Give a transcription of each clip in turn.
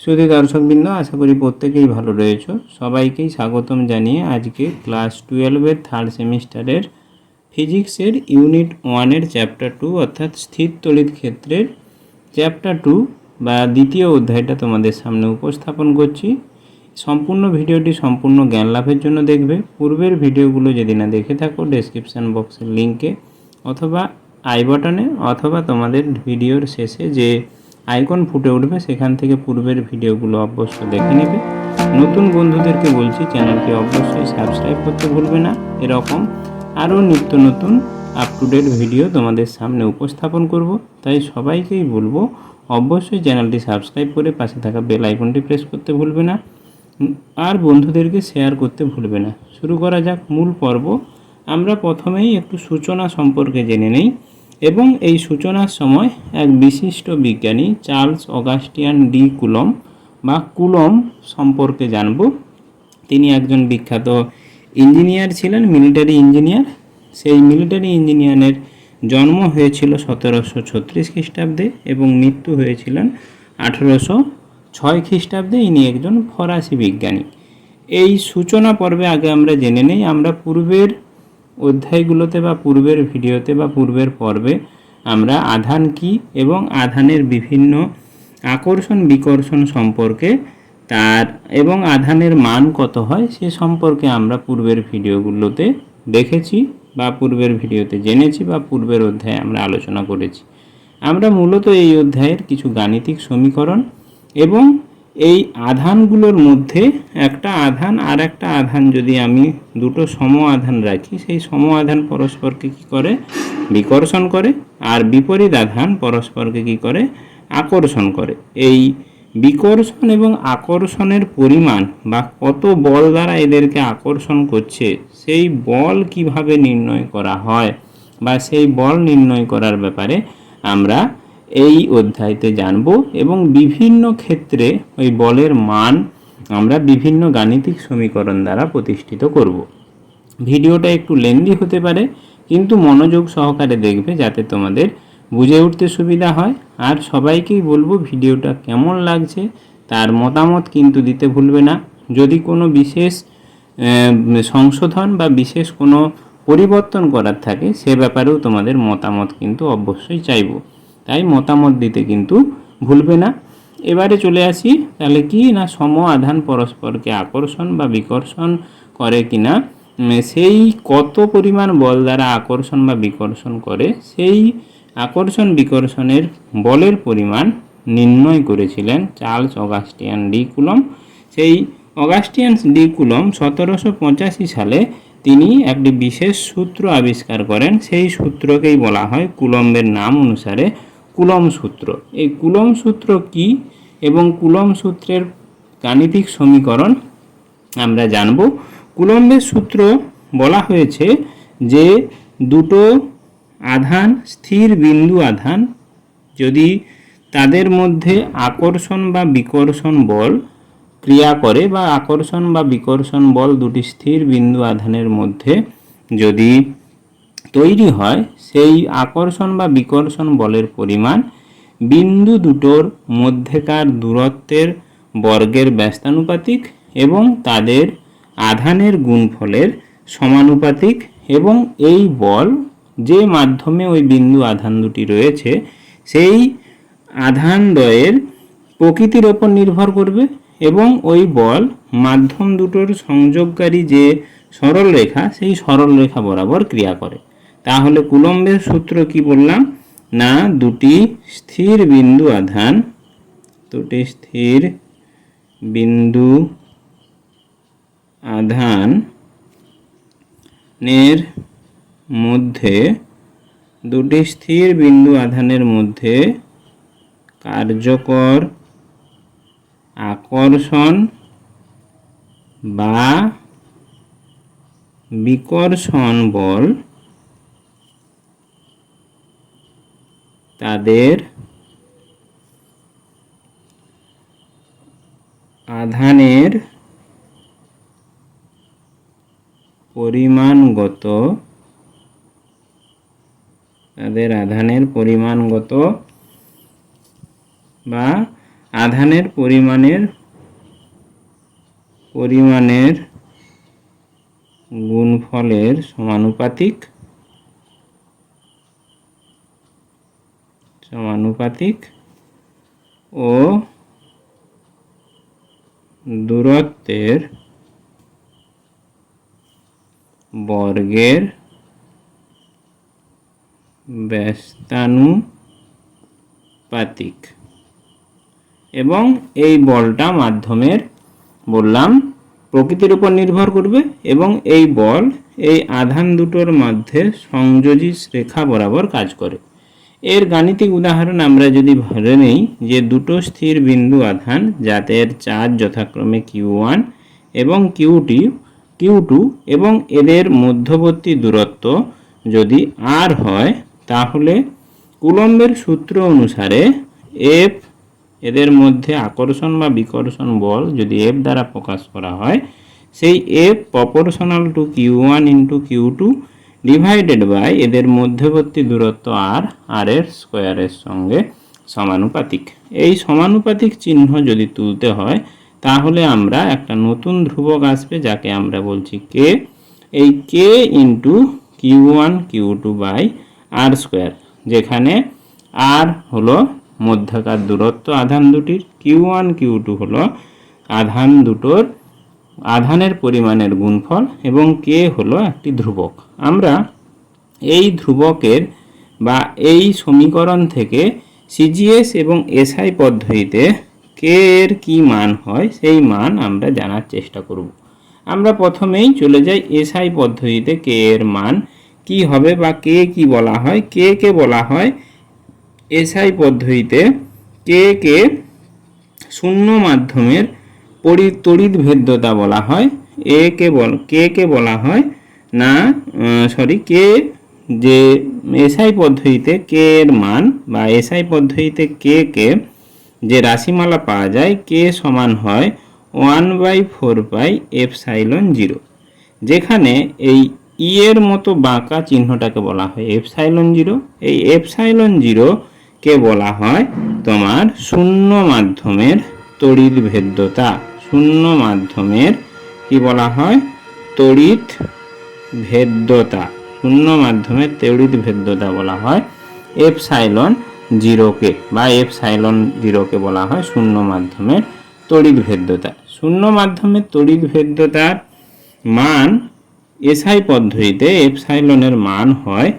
শুধু দর্শকবৃন্দ, আশা করি প্রত্যেকেই ভালো রয়েছে। সবাইকেই স্বাগতম জানিয়ে আজকে ক্লাস 12-এর থার্ড সেমিস্টারের ফিজিক্সের ইউনিট 1-এর চ্যাপ্টার 2 অর্থাৎ স্থির তড়িৎ ক্ষেত্রের চ্যাপ্টার 2 বা দ্বিতীয় অধ্যায়টা তোমাদের সামনে উপস্থাপন করছি। সম্পূর্ণ ভিডিওটি সম্পূর্ণ জ্ঞান লাভের জন্য দেখবে। পূর্বের ভিডিওগুলো যদি না দেখে থাকো, ডেসক্রিপশান বক্সের লিঙ্কে অথবা আই বাটনে অথবা তোমাদের ভিডিওর শেষে যে আইকন ফুটে উঠবে সেখান থেকে পূর্বের ভিডিওগুলো অবশ্যই দেখে নেবে। নতুন বন্ধুদেরকে বলছি, চ্যানেলটি অবশ্যই সাবস্ক্রাইব করতে ভুলবে না। এরকম আরও নিত্য নতুন আপ টু ডেট ভিডিও তোমাদের সামনে উপস্থাপন করব, তাই সবাইকেই বলবো অবশ্যই চ্যানেলটি সাবস্ক্রাইব করে পাশে থাকা বেল আইকনটি প্রেস করতে ভুলবে না, আর বন্ধুদেরকে শেয়ার করতে ভুলবে না। শুরু করা যাক মূল পর্ব। আমরা প্রথমেই একটু সূচনা সম্পর্কে জেনে নেই এবং এই সূচনার সময় এক বিশিষ্ট বিজ্ঞানী চার্লস অগাস্টিয়ান ডি কুলম বা কুলম সম্পর্কে জানব। তিনি একজন বিখ্যাত ইঞ্জিনিয়ার ছিলেন, মিলিটারি ইঞ্জিনিয়ার। সেই মিলিটারি ইঞ্জিনিয়ারের জন্ম হয়েছিল 1736 খ্রিস্টাব্দে এবং মৃত্যু হয়েছিলেন 1806 খ্রিস্টাব্দে। ইনি একজন ফরাসি বিজ্ঞানী। এই সূচনা পর্বে আগে আমরা জেনে নেই, আমরা পূর্বের অধ্যায়গুলোতে বা পূর্বের ভিডিওতে বা পূর্বের পর্বে আমরা আধান কি এবং আধানের বিভিন্ন আকর্ষণ বিকর্ষণ সম্পর্কে এবং আধানের মান কত হয় সে সম্পর্কে আমরা পূর্বের ভিডিওগুলোতে দেখেছি বা পূর্বের ভিডিওতে জেনেছি বা পূর্বের অধ্যায়ে আমরা আলোচনা করেছি। আমরা মূলত এই অধ্যায়ের কিছু গাণিতিক সমীকরণ এবং এই আধানগুলোর মধ্যে একটা আধান আর একটা আধান যদি আমি দুটো সম আধান রাখি, সেই সম আধান পরস্পরকে কী করে বিকর্ষণ করে, আর বিপরীত আধান পরস্পরকে কী করে আকর্ষণ করে। এই বিকর্ষণ এবং আকর্ষণের পরিমাণ বা কত বল দ্বারা এদেরকে আকর্ষণ করছে সেই বল কিভাবে নির্ণয় করা হয় বা সেই বল নির্ণয় করার ব্যাপারে আমরা এই অধ্যায়তে জানব এবং বিভিন্ন ক্ষেত্রে ওই বলের মান আমরা বিভিন্ন গাণিতিক সমীকরণ দ্বারা প্রতিষ্ঠিত করব। ভিডিওটা একটু লেন্দি হতে পারে, কিন্তু মনোযোগ সহকারে দেখবে যাতে তোমাদের বুঝে উঠতে সুবিধা হয়। আর সবাইকেই বলবো ভিডিওটা কেমন লাগছে তার মতামত কিন্তু দিতে ভুলবে না। যদি কোনো বিশেষ সংশোধন বা বিশেষ কোনো পরিবর্তন করার থাকে সে ব্যাপারেও তোমাদের মতামত কিন্তু অবশ্যই চাইব, তাই মতামত দিতে কিন্তু ভুলবে না। এবারে চলে আসি, তাহলে কি না সম আধান পরস্পরকে আকর্ষণ বা বিকর্ষণ করে কিনা, সেই কত পরিমাণ বল দ্বারা আকর্ষণ বা বিকর্ষণ করে সেই আকর্ষণ বিকর্ষণের বলের পরিমাণ নির্ণয় করেছিলেন চার্লস অগাস্টিয়ান ডি কুলম। সেই অগাস্টিয়ান ডি কুলম 1785 সালে তিনি একটি বিশেষ সূত্র আবিষ্কার করেন। সেই সূত্রকেই বলা হয় কুলম্বের নাম অনুসারে কুলম সূত্র। এই কুলম সূত্র কি এবং কুলম সূত্রের গাণিতিক সমীকরণ আমরা জানব। কুলম্বের সূত্র বলা হয়েছে যে দুটো আধান, স্থির বিন্দু আধান, যদি তাদের মধ্যে আকর্ষণ বা বিকর্ষণ বল ক্রিয়া করে বা আকর্ষণ বা বিকর্ষণ বল দুটি স্থির বিন্দু আধানের মধ্যে যদি তৈরি হয়, সেই আকর্ষণ বা বিকর্ষণ বলের পরিমাণ বিন্দু দুটোর মধ্যেকার দূরত্বের বর্গের ব্যস্তানুপাতিক এবং তাদের আধানের গুণফলের সমানুপাতিক, এবং এই বল যে মাধ্যমে ওই বিন্দু আধান দুটি রয়েছে সেই আধানদ্বয়ের প্রকৃতির ওপর নির্ভর করবে এবং ওই বল মাধ্যম দুটোর সংযোগকারী যে সরল রেখা সেই সরল রেখা বরাবর ক্রিয়া করে। তাহলে কুলম্বের সূত্র কি বললাম না, দুটি স্থির বিন্দু আধানের মধ্যে কার্যকর আকর্ষণ বা বিকর্ষণ বল তাদের আধানের পরিমাণগত বা আধানের পরিমাণের গুণফলের সমানুপাতিক ও দূরত্বের বর্গের ব্যস্তানুপাতিক। এবং এই বলটা মাধ্যমের বললাম প্রকৃতির উপর নির্ভর করবে এবং এই বল এই আধান দুটোর মধ্যে সংযোজী রেখা বরাবর কাজ করে। এর গাণিতিক উদাহরণ আমরা যদি ধরে নেই যে দুটো স্থির বিন্দু আধান যাদের চার্জ যথাক্রমে Q1 এবং Q2 এবং এদের মধ্যবর্তী দূরত্ব যদি r হয়, তাহলে কুলম্বের সূত্র অনুসারে F, এদের মধ্যে আকর্ষণ বা বিকর্ষণ বল যদি F দ্বারা প্রকাশ করা হয়, সেই F proportional to Q1 into Q2 divided by এদের মধ্যবর্তী দূরত্ব r এর স্কোয়ারের সঙ্গে সমানুপাতিক। এই সমানুপাতিক চিহ্ন যদি তুলতে হয় তাহলে আমরা একটা নতুন ধ্রুবক আসবে যাকে আমরা বলছি k। এই k into Q1 Q2 by r square, যেখানে r হলো মধ্যকার দূরত্ব আধান দুটির, Q1 Q2 হলো আধান দুটোর আধানের পরিমাণের গুণফল এবং k হলো একটি ধ্রুবক। আমরা এই ধ্রুবকের বা এই সমীকরণ থেকে সিজিএস এবং এসআই পদ্ধতিতে k এর কি মান হয় সেই মান আমরা জানার চেষ্টা করব। আমরা প্রথমেই চলে যাই এসআই পদ্ধতিতে k এর মান কি হবে বা k কি বলা হয়। k কে বলা হয় এসআই পদ্ধতিতে কে শূন্য মাধ্যমের তড়িৎ ভেদ্যতা বলা হয়। কে বলা হয় না কে যে এসআই পদ্ধতিতে কে এর মান বা এসআই পদ্ধতিতে কে যে রাশিমালা পাওয়া যায় কে সমান হয় 1/4 এপসাইলন 0, যেখানে এই ই এর মতো বাঁকা চিহ্নটাকে বলা হয় এপসাইলন 0। এই এপসাইলন 0 কে বলা হয় তোমার শূন্য মাধ্যমের তড়িৎ ভেদ্যতা। শূন্য মাধ্যমের কি বলা হয়? তড়িৎ ভেদ্যতা। শূন্য মাধ্যমের তড়িৎ ভেদ্যতা বলা হয় এপসাইলন 0 কে, বা এপসাইলন 0 কে বলা হয় শূন্য মাধ্যমের তড়িৎ ভেদ্যতা। শূন্য মাধ্যমের তড়িৎ ভেদ্যতার মান এসআই পদ্ধতিতে এপসাইলনের মান হয়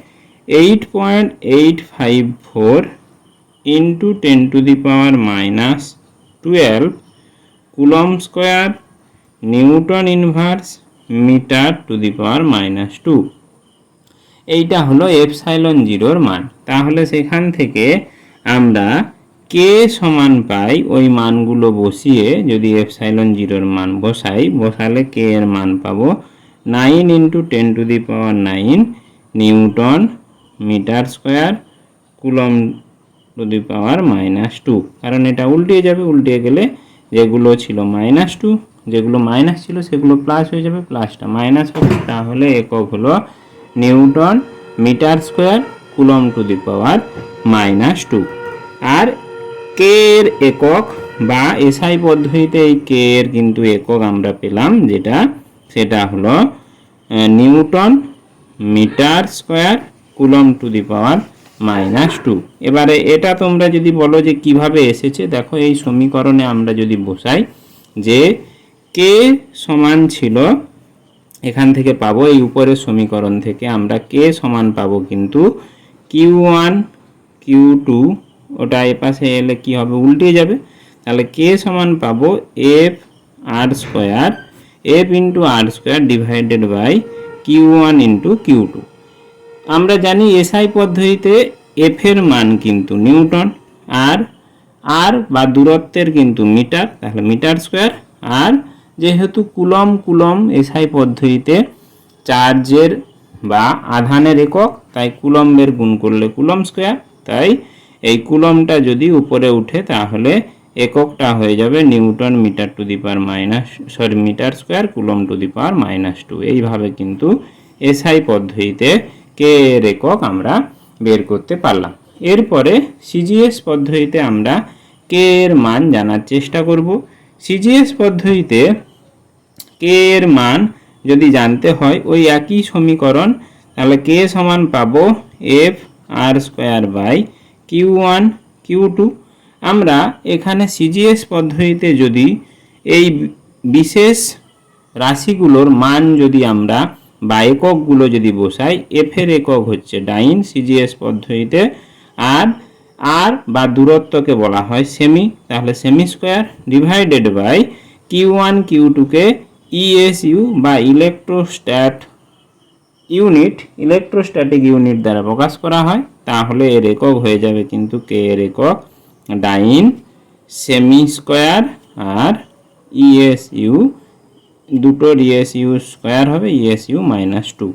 8.854 into 10⁻⁻12 coulomb square newton inverse metre to the power -2। এইটা হলো এপসাইলন 0-র মান। তাহলে সেখান থেকে আমরা কে সমান পাই, ওই মানগুলো বসিয়ে যদি এপসাইলন 0-র মান বসালে কে এর মান পাবো 9 into 10⁻⁹ newton metre square coulomb to the power -2। কারণ এটা উল্টে যাবে, উল্টে গেলে যেগুলো ছিল -2, যেগুলো মাইনাস ছিল সেগুলো প্লাস হয়ে যাবে, প্লাসটা মাইনাস হবে। তাহলে একক হলো newton metre square coulomb to the power -2। আর কে এর একক বা এসআই পদ্ধতিতে এই কে এর কিন্তু একক আমরা পেলাম, সেটা হলো newton metre square coulomb to the power -2। এবারে এটা তোমরা যদি বলো যে কিভাবে এসেছে, দেখো এই সমীকরণে আমরা যদি বসাই যে কে সমান ছিল, এখান থেকে পাবো এই উপরের সমীকরণ থেকে আমরা কে সমান পাবো কিন্তু Q1 Q2, ওটা এপাশে এলে কি হবে, উল্টে যাবে। তাহলে কে সমান পাবো F into R square divided by Q1 into Q2। আমরা জানি এসআই পদ্ধতিতে এফ এর মান কিন্তু নিউটন, আর বা দূরত্বের কিন্তু মিটার, তাহলে মিটার স্কোয়ার। আর যেহেতু কুলম্ব এসআই পদ্ধতিতে চার্জের বা আধানের একক, তাই কুলম্বের গুণ করলে কুলম্ব স্কোয়ার। তাই এই কুলম্বটা যদি উপরে উঠে তাহলে এককটা হয়ে যাবে newton metre to the power metre square coulomb to the power -2। এইভাবে কিন্তু এসআই পদ্ধতিতে কে এর একক আমরা বের করতে পারলাম। এরপরে সিজিএস পদ্ধতিতে আমরা কে এর মান জানার চেষ্টা করব। সিজিএস পদ্ধতিতে কে এর মান যদি জানতে হয় ওই একই সমীকরণ, তাহলে কে সমান পাবো F R square by Q one Q two. আমরা এখানে সিজিএস পদ্ধতিতে যদি এই বিশেষ রাশিগুলোর মান যদি আমরা বা এককগুলো যদি বসাই, এফ এর একক হচ্ছে ডাইন সিজিএস পদ্ধতিতে, আর আর বা দূরত্বকে বলা হয় সেমি, তাহলে সেমি square divided by Q one Q টুকে ইএসইউ বা ইলেকট্রোস্ট্যাটিক ইউনিট দ্বারা প্রকাশ করা হয়, তাহলে এর একক হয়ে যাবে কিন্তু কে এর একক ডাইন সেমি স্কোয়ার আর ইএসইউ, দুটোর ইএসইউ স্কোয়ার হবে ইএসইউ মাইনাস টু।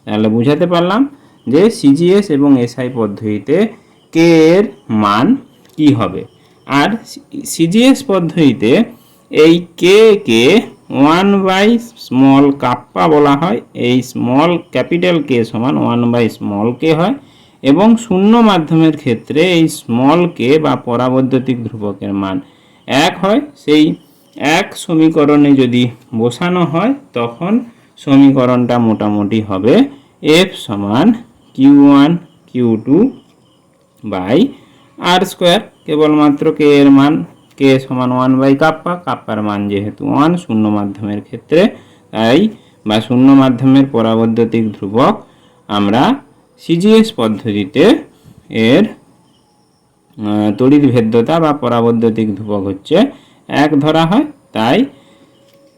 তাহলে বুঝাতে পারলাম যে সিজিএস এবং এসআই পদ্ধতিতে কে এর মান কি হবে। আর সিজিএস পদ্ধতিতে এই কে কে 1/স্মল কাপ্পা বলা হয়, এই স্মল ক্যাপিটাল কে সমান 1/স্মল কে হয়, এবং শূন্য মাধ্যমের ক্ষেত্রে এই স্মল কে বা পরাবৈদ্যুতিক ধ্রুবকের মান 1 হয়। সেই এক সমীকরণে যদি বসানো হয় তখন সমীকরণটা মোটামুটি হবে এফ সমান Q one Q two by R square, কেবলমাত্র কে এর মান কে সমান 1/কাপ্পা, কাপ্পার মান যেহেতু 1 শূন্য মাধ্যমের ক্ষেত্রে, তাই বা শূন্য মাধ্যমের পরাবৈদ্যুতিক ধ্রুবক আমরা সিজিএস পদ্ধতিতে এর তড়িৎ ভেদ্যতা বা পরাবৈদ্যুতিক ধ্রুবক হচ্ছে 1 ধরা হয়। তাই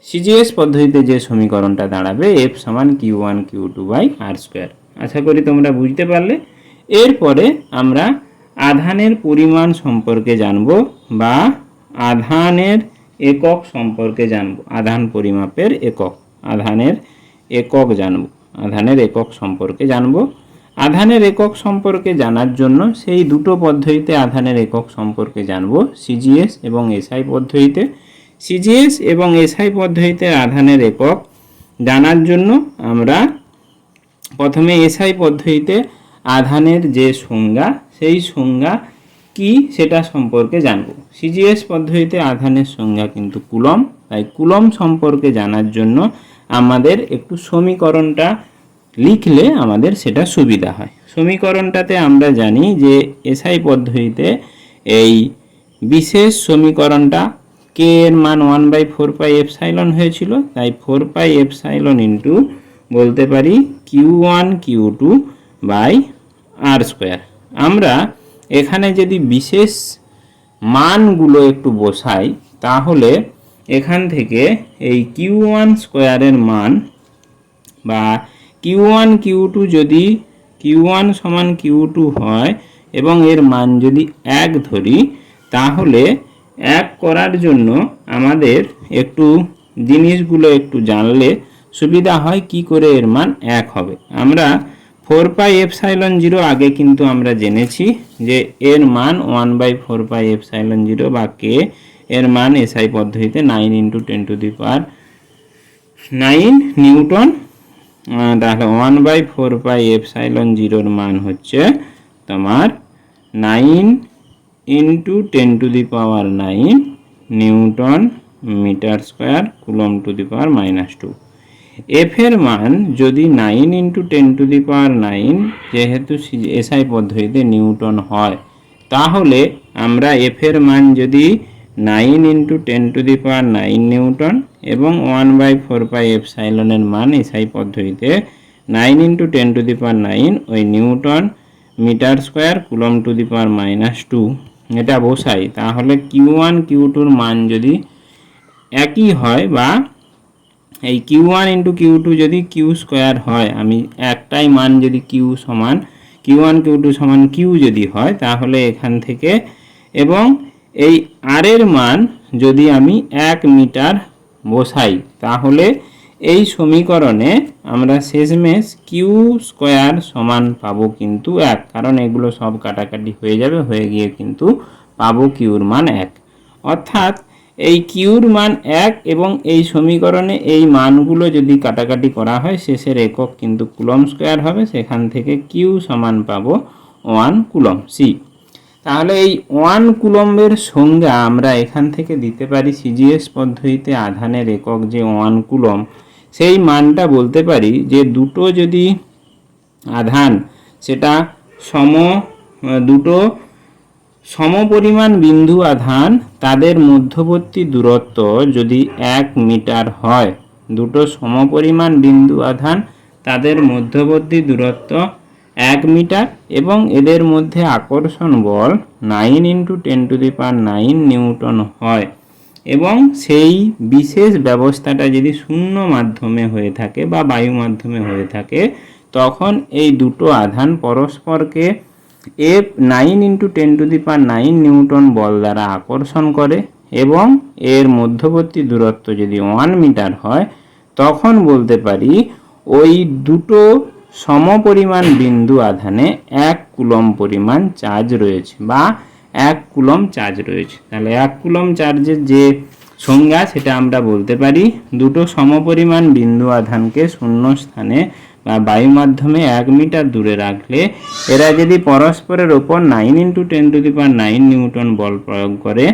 সিজিএস পদ্ধতিতে যে সমীকরণটা দাঁড়াবে এফ সমান Q one Q two by R square. আশা করি তোমরা বুঝতে পারলে। এরপরে আমরা আধানের পরিমাণ সম্পর্কে জানব বা আধানের একক সম্পর্কে জানব, আধান পরিমাপের একক, আধানের একক জানব, আধানের একক সম্পর্কে জানব। আধানের একক সম্পর্কে জানার জন্য সেই দুটো পদ্ধতিতে আধানের একক সম্পর্কে জানব, সিজিএস এবং এসআই পদ্ধতিতে। সিজিএস এবং এসআই পদ্ধতিতে আধানের একক জানার জন্য আমরা প্রথমে এসআই পদ্ধতিতে আধানের যে সংজ্ঞা সেই সংজ্ঞা কি সেটা সম্পর্কে জানব। সিজিএস পদ্ধতিতে আধানের সংজ্ঞা কিন্তু কুলম, তাই কুলম সম্পর্কে জানার জন্য আমাদের একটু সমীকরণটা লিখলে আমাদের সেটা সুবিধা হয়। সমীকরণটাতে আমরা জানি যে এসআই পদ্ধতিতে এই বিশেষ সমীকরণটা কে এর মান 1/4πε হয়েছিল, তাই 4πε ইন্টু বলতে পারি Q one Q two by R square. আমরা এখানে যদি বিশেষ মানগুলো একটু বসাই তাহলে এখান থেকে এই কিউ ওয়ান স্কোয়ারের মান বা কিউ ওয়ান কিউ টু যদি কিউ ওয়ান সমান কিউ টু হয় এবং এর মান যদি 1 ধরি, তাহলে 1 করার জন্য আমাদের একটু জিনিসগুলো একটু জানলে সুবিধা হয় কি করে এর মান 1 হবে। আমরা 4πε0 আগে কিন্তু আমরা জেনেছি যে এর মান 1/4πε0 বা কে এর মান এসআই পদ্ধতিতে 9 × 10⁹ নিউটন। তাহলে 1/4πε0 মান হচ্ছে তোমার 9 × 10⁹ newton metre square coulomb to the power -2। F এর মান যদি 9 × 10⁹, যেহেতু এসআই পদ্ধতিতে নিউটন হয়, তাহলে আমরা এফ এর মান যদি 9 × 10⁹ নিউটন এবং 1/4πε এর মান এসআই পদ্ধতিতে 9 × 10⁹ ওই newton metre square coulomb to the power -2 এটা বসাই, তাহলে কিউ ওয়ান কিউ টুর মান যদি একই হয় বা এই Q one into Q two যদি কিউ স্কোয়ার হয়, আমি একটাই মান যদি কিউ সমান কিউ ওয়ান কিউ টু সমান কিউ যদি হয়, তাহলে এখান থেকে এবং এই আর এর মান যদি আমি 1 মিটার বসাই, তাহলে এই সমীকরণে আমরা শেষমেশ কিউ স্কোয়ার সমান পাবো কিন্তু 1, কারণ এগুলো সব কাটাকাটি হয়ে যাবে, হয়ে গিয়ে কিন্তু পাবো কিউর মান 1। অর্থাৎ এই কিউর মান 1 এবং এই সমীকরণে এই মানগুলো যদি কাটাকাটি করা হয় শেষের একক কিন্তু কুলম স্কোয়ার হবে, সেখান থেকে কিউ সমান পাবো 1 কুলম। সি তাহলে এই 1 কুলম্বের সংজ্ঞা আমরা এখান থেকে দিতে পারি সিজিএস পদ্ধতিতে আধানের একক যে 1 কুলম্ব, সেই মানটা বলতে পারি যে দুটো যদি আধান সেটা দুটো সমপরিমাণ বিন্দু আধান তাদের মধ্যবর্তী দূরত্ব যদি 1 মিটার হয়, দুটো সমপরিমাণ বিন্দু আধান তাদের মধ্যবর্তী দূরত্ব 1 মিটার এবং এদের মধ্যে আকর্ষণ বল 9 × 10⁹ নিউটন হয় এবং সেই বিশেষ ব্যবস্থাটা যদি শূন্য মাধ্যমে হয়ে থাকে বা বায়ু মাধ্যমে হয়ে থাকে, তখন এই দুটো আধান পরস্পরকে 9 × 10⁹ নিউটন বল দ্বারা আকর্ষণ করে এবং এর মধ্যবর্তী দূরত্ব যদি 1 মিটার হয়, তখন বলতে পারি ওই দুটো সমপরিমাণ বিন্দু আধানে 1 কুলম্ব পরিমাণ চার্জ রয়েছে বা 1 কুলম্ব চার্জ রয়েছে। তাহলে 1 কুলম্ব চার্জের যে সংজ্ঞা সেটা আমরা বলতে পারি দুটো সমপরিমাণ বিন্দু আধানকে শূন্য স্থানে বা বায়ু মাধ্যমে 1 মিটার দূরে রাখলে এরা যদি পরস্পরের ওপর 9 × 10⁹ নিউটন বল প্রয়োগ করে,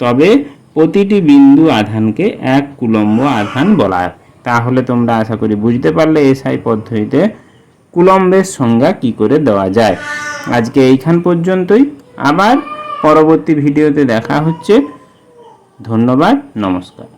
তবে প্রতিটি বিন্দু আধানকে 1 কুলম্ব আধান বলা হয়। তাহলে তোমরা আশা করি বুঝতে পারলে এসআই পদ্ধতিতে কুলম্বের সংজ্ঞা কি করে দেওয়া যায়। আজকে এইখান পর্যন্তই, আবার পরবর্তী ভিডিওতে দেখা হচ্ছে। ধন্যবাদ, নমস্কার।